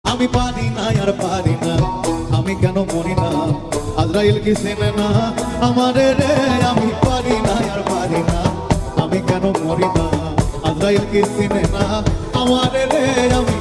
আমি পারি না আর পারি না, আমি কেন মরি না, আজরাইল কি চেনে না আমারে রে। আমি পারি না আর পারি না, আমি কেন মরি না, আজরাইল কি চেনে না আমারে রে। আমি